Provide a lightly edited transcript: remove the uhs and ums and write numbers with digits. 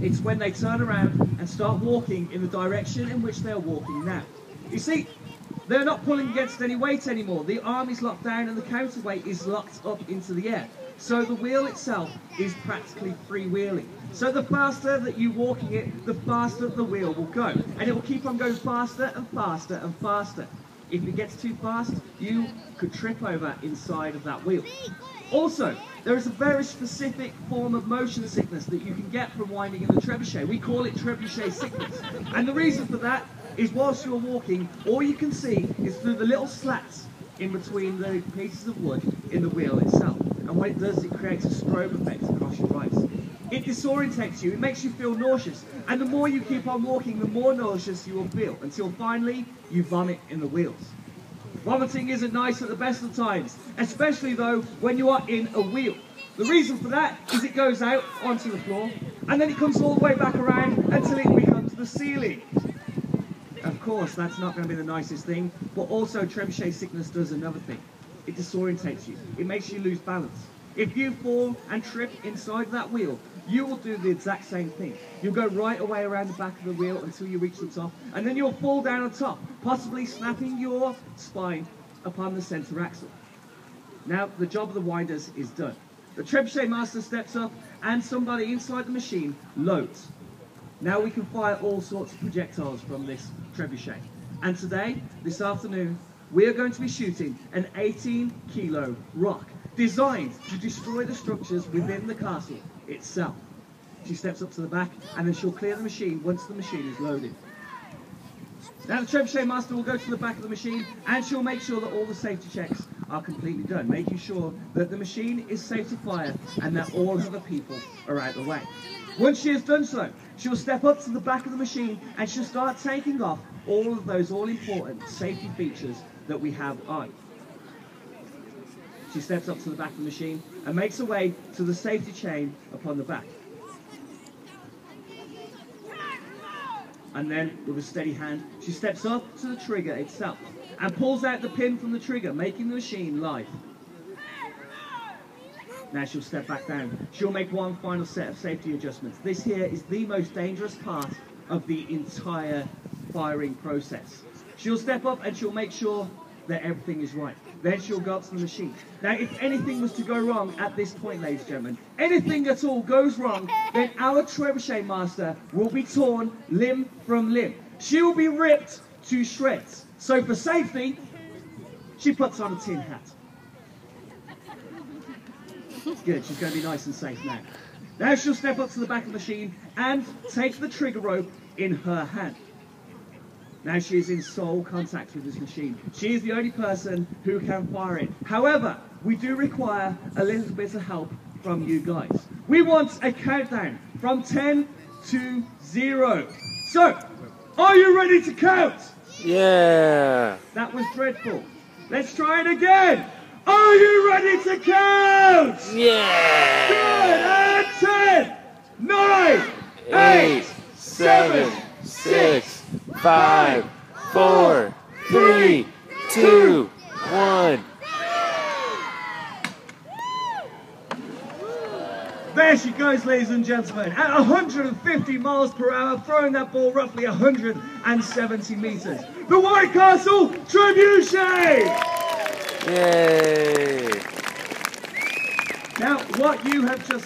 It's when they turn around and start walking in the direction in which they're walking now. You see, they're not pulling against any weight anymore. The arm is locked down and the counterweight is locked up into the air. So the wheel itself is practically freewheeling. So the faster that you're walking it, the faster the wheel will go. And it will keep on going faster and faster and faster. If it gets too fast, you could trip over inside of that wheel. Also, there is a very specific form of motion sickness that you can get from winding in the trebuchet. We call it trebuchet sickness. And the reason for that is whilst you're walking, all you can see is through the little slats in between the pieces of wood in the wheel itself. And what it does, it creates a strobe effect across your eyes. It disorientates you, it makes you feel nauseous. And the more you keep on walking, the more nauseous you will feel, until finally you vomit in the wheels. Vomiting isn't nice at the best of times, especially though when you are in a wheel. The reason for that is it goes out onto the floor, and then it comes all the way back around until it becomes the ceiling. Of course, that's not going to be the nicest thing, but also trebuchet sickness does another thing. It disorientates you. It makes you lose balance. If you fall and trip inside that wheel, you will do the exact same thing. You'll go right away around the back of the wheel until you reach the top, and then you'll fall down on top, possibly snapping your spine upon the center axle. Now, the job of the winders is done. The trebuchet master steps up, and somebody inside the machine loads. Now we can fire all sorts of projectiles from this trebuchet. And today, this afternoon, we are going to be shooting an 18-kilo rock designed to destroy the structures within the castle itself. She steps up to the back, and then she'll clear the machine once the machine is loaded. Now the trebuchet master will go to the back of the machine, and she'll make sure that all the safety checks are completely done, making sure that the machine is safe to fire and that all other people are out of the way. Once she has done so, she'll step up to the back of the machine and she'll start taking off all of those all-important safety features that we have on. She steps up to the back of the machine and makes her way to the safety chain upon the back. And then, with a steady hand, she steps up to the trigger itself and pulls out the pin from the trigger, making the machine live. Now she'll step back down. She'll make one final set of safety adjustments. This here is the most dangerous part of the entire firing process. She'll step up and she'll make sure that everything is right. Then she'll go up to the machine. Now, if anything was to go wrong at this point, ladies and gentlemen, anything at all goes wrong, then our trebuchet master will be torn limb from limb. She will be ripped to shreds. So for safety, she puts on a tin hat. Good, she's going to be nice and safe now. Now she'll step up to the back of the machine and take the trigger rope in her hand. Now she is in sole contact with this machine. She is the only person who can fire it. However, we do require a little bit of help from you guys. We want a countdown from 10 to 0. So, are you ready to count? Yeah. That was dreadful. Let's try it again. Are you ready to count? Yeah. Good. And 10, 9, 8, 7, 6, 5, 4, 3, 2, 1. There she goes, ladies and gentlemen, at 150 miles per hour, throwing that ball roughly 170 meters. The White Castle Trebuchet! Yay! Now, what you have just